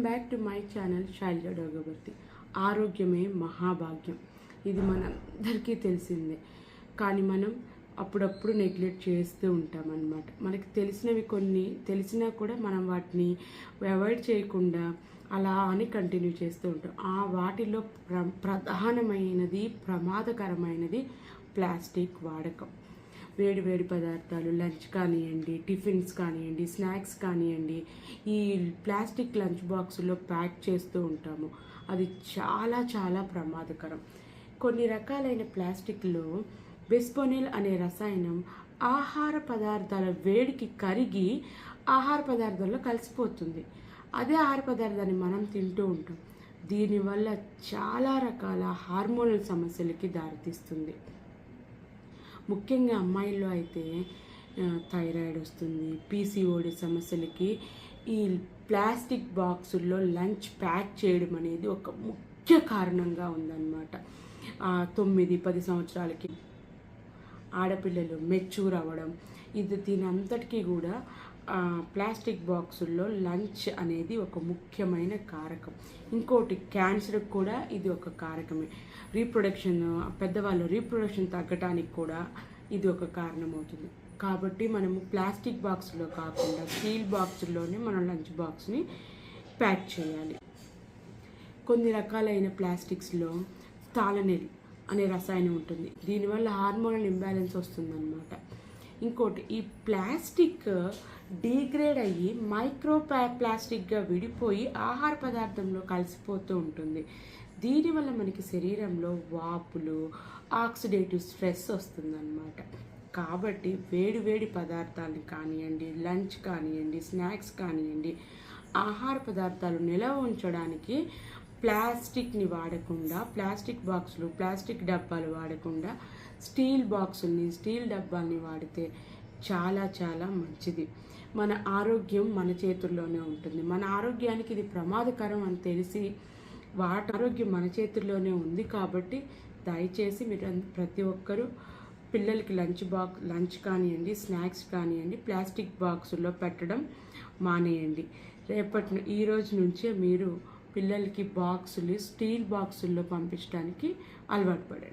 Back to my channel Shailaja Dogabarthi. ఆరోగ్యమే మహాభాగ్యం, ఇది మనందరికీ తెలిసిందే. కానీ మనం అప్పుడప్పుడు నెగ్లెక్ట్ చేస్తూ ఉంటాం అన్నమాట. మనకి తెలిసినవి కొన్ని తెలిసినా కూడా మనం వాటిని అవాయిడ్ చేయకుండా అలా అని కంటిన్యూ చేస్తూ ఉంటాం. ఆ వాటిలో ప్రధానమైనది ప్రమాదకరమైనది ప్లాస్టిక్ వాడకం. వేడి వేడి పదార్థాలు, లంచ్ కానివ్వండి, టిఫిన్స్ కానివ్వండి, స్నాక్స్ కానివ్వండి, ఈ ప్లాస్టిక్ లంచ్ బాక్సుల్లో ప్యాక్ చేస్తూ ఉంటాము. అది చాలా చాలా ప్రమాదకరం. కొన్ని రకాలైన ప్లాస్టిక్లో బిస్ఫెనాల్ అనే రసాయనం ఆహార పదార్థాల వేడికి కరిగి ఆహార పదార్థాల్లో కలిసిపోతుంది. అదే ఆహార పదార్థాన్ని మనం తింటూ ఉంటాం. దీనివల్ల చాలా రకాల హార్మోనల్ సమస్యలకి దారితీస్తుంది. ముఖ్యంగా అమ్మాయిల్లో అయితే థైరాయిడ్ వస్తుంది, పీసీఓడి సమస్యలకి ఈ ప్లాస్టిక్ బాక్సుల్లో లంచ్ ప్యాక్ చేయడం అనేది ఒక ముఖ్య కారణంగా ఉందన్నమాట. 9-10 సంవత్సరాలకి ఆడపిల్లలు మెచ్యూర్ అవ్వడం, దీని అంతటికీ కూడా ప్లాస్టిక్ బాక్సుల్లో లంచ్ అనేది ఒక ముఖ్యమైన కారకం. ఇంకోటి క్యాన్సర్కి కూడా ఇది ఒక కారకమే. పెద్దవాళ్ళు రీప్రొడక్షన్ తగ్గటానికి కూడా ఇది ఒక కారణం అవుతుంది. కాబట్టి మనము ప్లాస్టిక్ బాక్స్లో కాకుండా స్టీల్ బాక్సుల్లోనే మనం లంచ్ బాక్స్ని ప్యాక్ చేయాలి. కొన్ని రకాలైన ప్లాస్టిక్స్లో థాలనైల్ అనే రసాయనం ఉంటుంది. దీనివల్ల హార్మోనల్ ఇంబ్యాలెన్స్ వస్తుందన్నమాట. ఇంకోటి, ఈ ప్లాస్టిక్ డీగ్రేడ్ అయ్యి మైక్రో ప్లాస్టిక్గా విడిపోయి ఆహార పదార్థంలో కలిసిపోతూ ఉంటుంది. దీనివల్ల మనకి శరీరంలో వాపులు, ఆక్సిడేటివ్ స్ట్రెస్ వస్తుందన్నమాట. కాబట్టి వేడి వేడి పదార్థాలను కానివ్వండి, లంచ్ కానివ్వండి, స్నాక్స్ కానివ్వండి, ఆహార పదార్థాలు నిల్వ ఉంచడానికి ప్లాస్టిక్ని వాడకుండా, ప్లాస్టిక్ బాక్సులు, ప్లాస్టిక్ డబ్బాలు వాడకుండా స్టీల్ బాక్సుల్ని, స్టీల్ డబ్బాల్ని వాడితే చాలా చాలా మంచిది. మన ఆరోగ్యం మన చేతుల్లోనే ఉంటుంది. మన ఆరోగ్యానికి ఇది ప్రమాదకరం అని తెలిసి ఆరోగ్యం మన చేతుల్లోనే ఉంది. కాబట్టి దయచేసి మీరు ప్రతి ఒక్కరూ పిల్లలకి లంచ్ కానివ్వండి, స్నాక్స్ కానివ్వండి, ప్లాస్టిక్ బాక్సుల్లో పెట్టడం మానేయండి. ఈ రోజు నుంచే మీరు పిల్లలకి స్టీల్ బాక్సుల్లో పంపించడానికి అలవాటు పడండి.